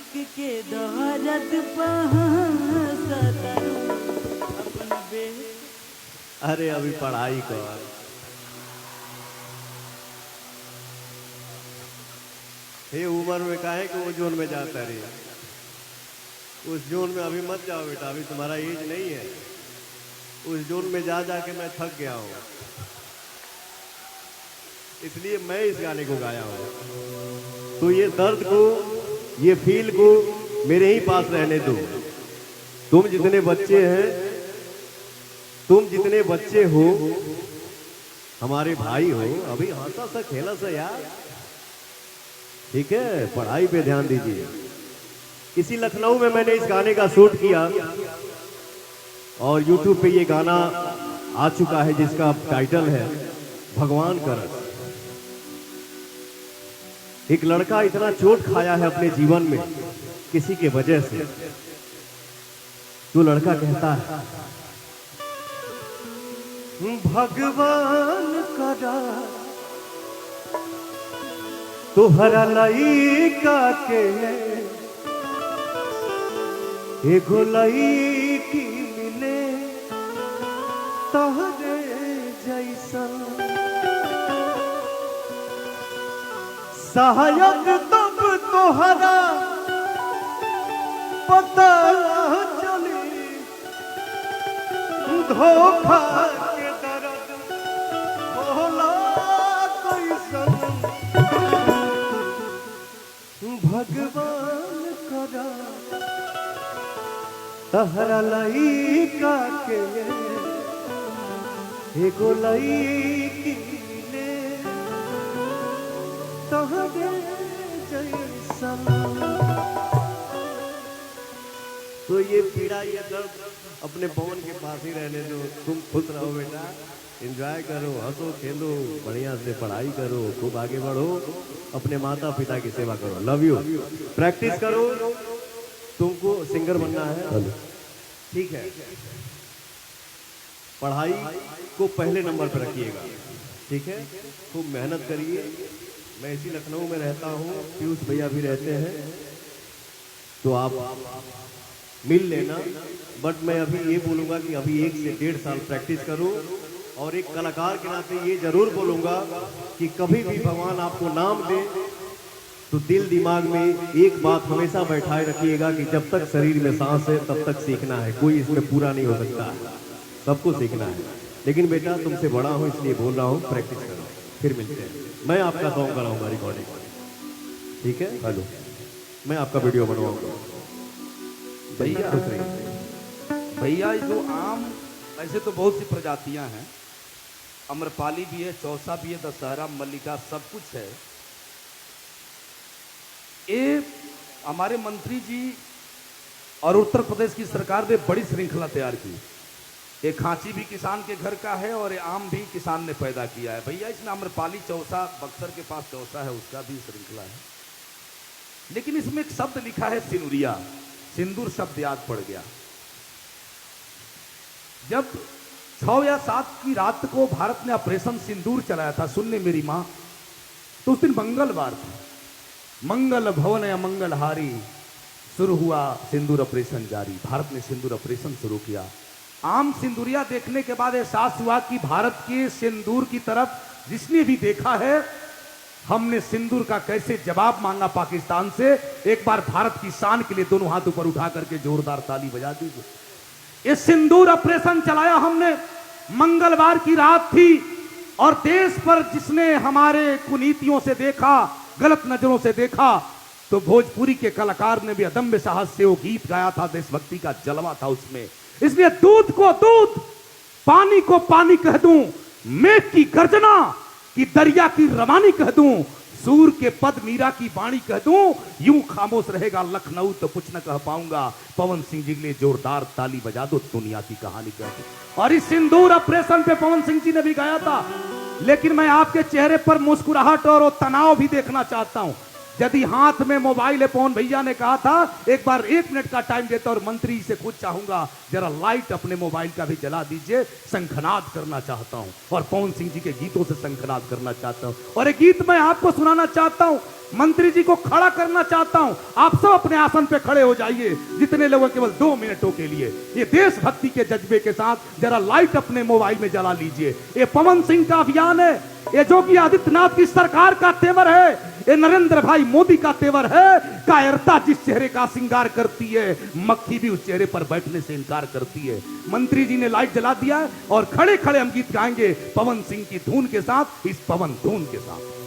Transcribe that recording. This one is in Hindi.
मालिक के दौरत पहाड़ अपन बे। अरे अभी पढ़ाई कर। ये उम्र में काहे कि वो जोन में जाता रही, उस जोन में अभी मत जाओ बेटा, अभी तुम्हारा एज नहीं है। उस जोन में जा जाके मैं थक गया हूँ, इसलिए मैं इस गाने को गाया हूँ। तो ये दर्द को, ये फील को मेरे ही पास रहने दो। तुम जितने बच्चे हैं, तुम जितने बच्चे हो, हमारे भाई हो, अभी हंसा सा खेला सा यार, ठीक है? पढ़ाई पे ध्यान दीजिए। इसी लखनऊ में मैंने इस गाने का शूट किया और YouTube पे ये गाना आ चुका है जिसका टाइटल है भगवान का रस। एक लड़का इतना चोट खाया है अपने जीवन में किसी के वजह से, तो लड़का कहता है भगवान का रस तोहरा लइका के एगो लइकी मिले तोहरे जैसा, सहायक तब तोहरा पता चली धोखा के दर्द होला कैसन। भगवान करा तहरा लइका के एगो लइकी मिले तोहरे जैसा। तो ये पीड़ा, ये दर्द अपने पवन के पास ही रहने दो। तुम खुश रहो बेटा, एंजॉय करो, हंसो खेलो, बढ़िया से पढ़ाई करो, खूब आगे बढ़ो, अपने माता पिता की सेवा करो। Love you. प्रैक्टिस करो, तुमको सिंगर बनना है, ठीक है? पढ़ाई को पहले नंबर पर रखिएगा, ठीक है? खूब मेहनत करिए। मैं इसी लखनऊ में रहता हूँ, पीयूष भैया भी रहते हैं, तो आप मिल लेना। बट मैं अभी ये बोलूँगा कि अभी 1 से 1.5 साल प्रैक्टिस करो। और एक कलाकार के नाते ये जरूर बोलूँगा कि कभी भी भगवान आपको नाम दे तो दिल दिमाग में एक बात हमेशा बैठाए रखिएगा कि जब तक शरीर में सांस है तब तक सीखना है। कोई इसमें पूरा नहीं हो सकता है, सबको सीखना है। लेकिन बेटा तुमसे बड़ा हूँ इसलिए बोल रहा हूँ, प्रैक्टिस करो, फिर मिलते हैं। मैं आपका सॉन्ग कराऊंगा रिकॉर्डिंग, ठीक है? हेलो, मैं आपका वीडियो बनवाऊंगा भैया। भैया जो आम, ऐसे तो बहुत सी प्रजातियां हैं, अम्रपाली भी है, चौसा भी है, दशहरा, मल्लिका, सब कुछ है। ये हमारे मंत्री जी और उत्तर प्रदेश की सरकार ने बड़ी श्रृंखला तैयार की। ये खांची भी किसान के घर का है और ये आम भी किसान ने पैदा किया है। भैया इसमें अम्रपाली चौसा, बक्सर के पास चौसा है, उसका भी श्रृंखला है। लेकिन इसमें एक शब्द लिखा है सिंदूरिया, सिंदूर शब्द याद पड़ गया। जब 6 या 7 की रात को भारत ने ऑपरेशन सिंदूर चलाया था, सुनने मेरी मां, तो उस दिन मंगलवार था। मंगल भवन या मंगलहारी, शुरू हुआ सिंदूर ऑपरेशन जारी। भारत ने सिंदूर ऑपरेशन शुरू किया। आम सिंदूरिया देखने के बाद एहसास हुआ कि भारत के सिंदूर की तरफ जिसने भी देखा है, हमने सिंदूर का कैसे जवाब मांगा पाकिस्तान से। एक बार भारत की शान के लिए दोनों हाथ ऊपर उठा करके जोरदार ताली बजा दीजिए। ये सिंदूर ऑपरेशन चलाया हमने, मंगलवार की रात थी और देश पर जिसने हमारे कुनीतियों से देखा, गलत नजरों से देखा, तो भोजपुरी के कलाकार ने भी अदम्य साहस से वो गीत गाया था, देशभक्ति का जलवा था उसमें। इसलिए दूध को दूध, पानी को पानी कह दूं, मेघ की गर्जना कि दरिया की रवानी कह दूं, सूर के पद मीरा की वाणी कह दूं, यूं खामोश रहेगा लखनऊ तो कुछ न कह पाऊंगा। पवन सिंह जी के लिए जोरदार ताली बजा दो, दुनिया की कहानी कह दो। और इस सिंदूर ऑपरेशन पे पवन सिंह जी ने भी गाया था। लेकिन मैं आपके चेहरे पर मुस्कुराहट और वो तनाव भी देखना चाहता हूं। यदि हाथ में मोबाइल है, पवन भैया ने कहा था एक बार 1 मिनट का टाइम देता, और मंत्री से खुद चाहूंगा जरा लाइट अपने मोबाइल का भी जला दीजिए। शंखनाद करना चाहता हूं और पवन सिंह जी के गीतों से शंखनाद करना चाहता हूं। और एक गीत मैं आपको सुनाना चाहता हूं। मंत्री जी को खड़ा करना चाहता हूं। आप सब अपने आसन पे खड़े हो जाइए, जितने लोग हैं, केवल 2 मिनटों के लिए। ये देशभक्ति के जज्बे के साथ जरा लाइट अपने मोबाइल में जला लीजिए। ये पवन सिंह का अभियान है, ये योगी आदित्यनाथ की सरकार का तेवर है, ये नरेंद्र भाई मोदी का तेवर है। कायरता जिस चेहरे का श्रृंगार करती है, मक्खी भी उस चेहरे पर बैठने से इनकार करती है। मंत्री जी ने लाइट जला दिया है और खड़े खड़े हम गीत गाएंगे पवन सिंह की धुन के साथ, इस पवन धुन के साथ।